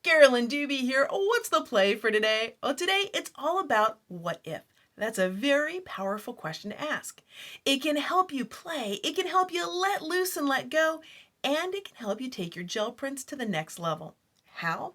Carolyn Dube here. What's the play for today? Well, today it's all about what if. That's a very powerful question to ask. It can help you play, it can help you let loose and let go, and it can help you take your gel prints to the next level. How?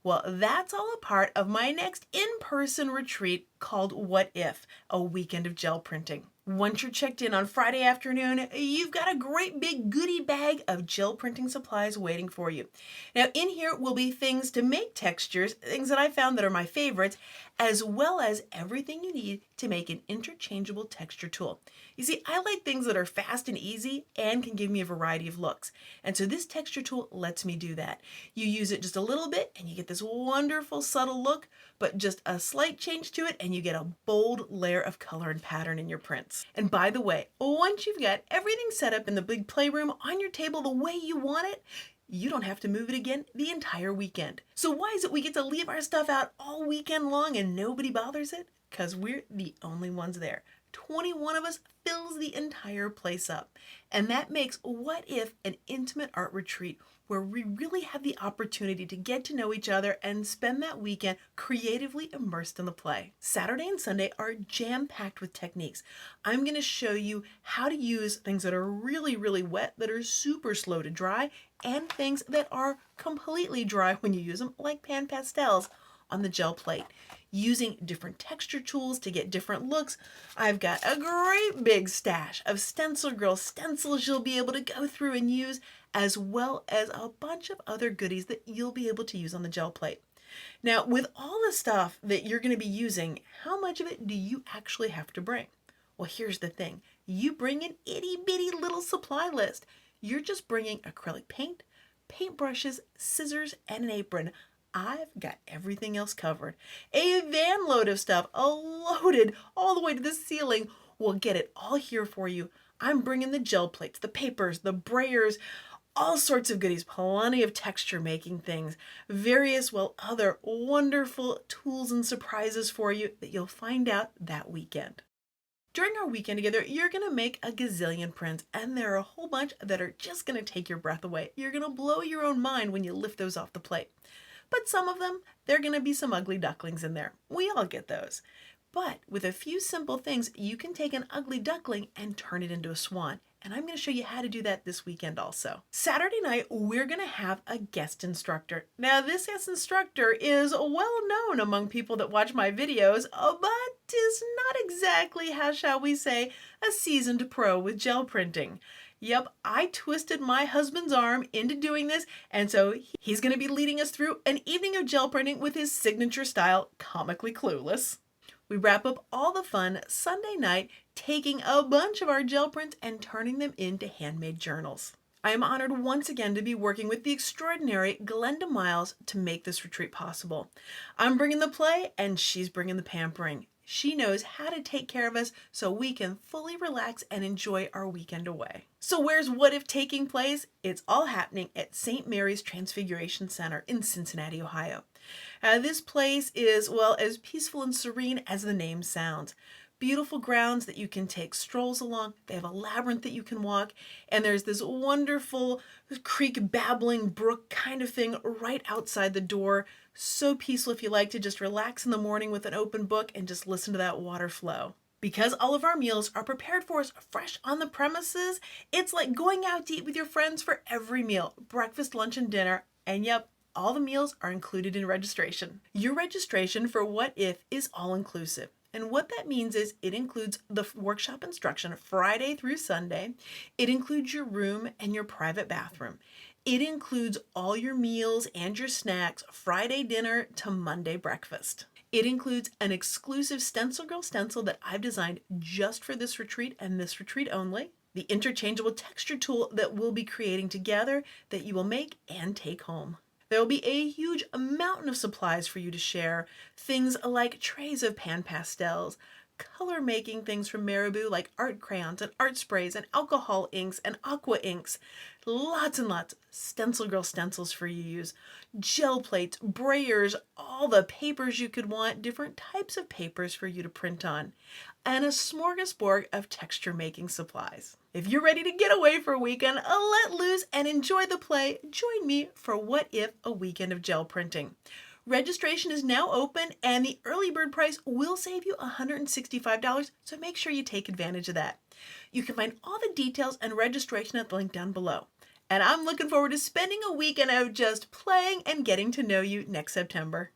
Well, that's all a part of my next in-person retreat called What If, a weekend of gel printing. Once you're checked in on Friday afternoon, you've got a great big goodie bag of gel printing supplies waiting for you. Now, in here will be things to make textures, things that I found that are my favorites, as well as everything you need to make an interchangeable texture tool. You see, I like things that are fast and easy and can give me a variety of looks. And so this texture tool lets me do that. You use it just a little bit and you get this wonderful subtle look, but just a slight change to it and you get a bold layer of color and pattern in your prints. And by the way, once you've got everything set up in the big playroom on your table the way you want it, you don't have to move it again the entire weekend. So why is it we get to leave our stuff out all weekend long and nobody bothers it? Because we're the only ones there. 21 of us fills the entire place up. And that makes What If an intimate art retreat where we really have the opportunity to get to know each other and spend that weekend creatively immersed in the play. Saturday and Sunday are jam-packed with techniques. I'm going to show you how to use things that are really, really wet, that are super slow to dry, and things that are completely dry when you use them, like pan pastels on the gel plate. Using different texture tools to get different looks. I've got a great big stash of StencilGirl stencils you'll be able to go through and use, as well as a bunch of other goodies that you'll be able to use on the gel plate. Now, with all the stuff that you're going to be using, how much of it do you actually have to bring? Well, here's the thing. You bring an itty-bitty little supply list. You're just bringing acrylic paint, paintbrushes, scissors, and an apron. I've got everything else covered. A van load of stuff, loaded all the way to the ceiling. We'll get it all here for you. I'm bringing the gel plates, the papers, the brayers, all sorts of goodies, plenty of texture making things, various, other wonderful tools and surprises for you that you'll find out that weekend. During our weekend together, you're going to make a gazillion prints, and there are a whole bunch that are just going to take your breath away. You're going to blow your own mind when you lift those off the plate. But some of them, there are going to be some ugly ducklings in there. We all get those. But with a few simple things, you can take an ugly duckling and turn it into a swan. And I'm going to show you how to do that this weekend also. Saturday night, we're going to have a guest instructor. Now, this guest instructor is well known among people that watch my videos, but is not exactly, how shall we say, a seasoned pro with gel printing. Yep, I twisted my husband's arm into doing this, and so he's going to be leading us through an evening of gel printing with his signature style, Comically Clueless. We wrap up all the fun Sunday night, taking a bunch of our gel prints and turning them into handmade journals. I am honored once again to be working with the extraordinary Glenda Miles to make this retreat possible. I'm bringing the play, and she's bringing the pampering. She knows how to take care of us so we can fully relax and enjoy our weekend away. So where's What If taking place? It's all happening at St. Mary's Transfiguration Center in Cincinnati, Ohio. This place is, as peaceful and serene as the name sounds. Beautiful grounds that you can take strolls along. They have a labyrinth that you can walk, and there's this wonderful creek babbling brook kind of thing right outside the door. So peaceful if you like to just relax in the morning with an open book and just listen to that water flow. Because all of our meals are prepared for us fresh on the premises, it's like going out to eat with your friends for every meal, breakfast, lunch, and dinner, and yep, all the meals are included in registration. Your registration for What If is all-inclusive. And what that means is it includes the workshop instruction Friday through Sunday. It includes your room and your private bathroom. It includes all your meals and your snacks, Friday dinner to Monday breakfast. It includes an exclusive StencilGirl stencil that I've designed just for this retreat and this retreat only. The interchangeable texture tool that we'll be creating together that you will make and take home. There will be a huge mountain of supplies for you to share. Things like trays of pan pastels, color making things from Marabou like art crayons and art sprays and alcohol inks and aqua inks. Lots and lots of StencilGirl stencils for you to use. Gel plates, brayers, all the papers you could want, different types of papers for you to print on, and a smorgasbord of texture making supplies. If you're ready to get away for a weekend, let loose and enjoy the play, join me for What If? A Weekend of Gel Printing. Registration is now open and the early bird price will save you $165, so make sure you take advantage of that. You can find all the details and registration at the link down below. And I'm looking forward to spending a weekend of just playing and getting to know you next September.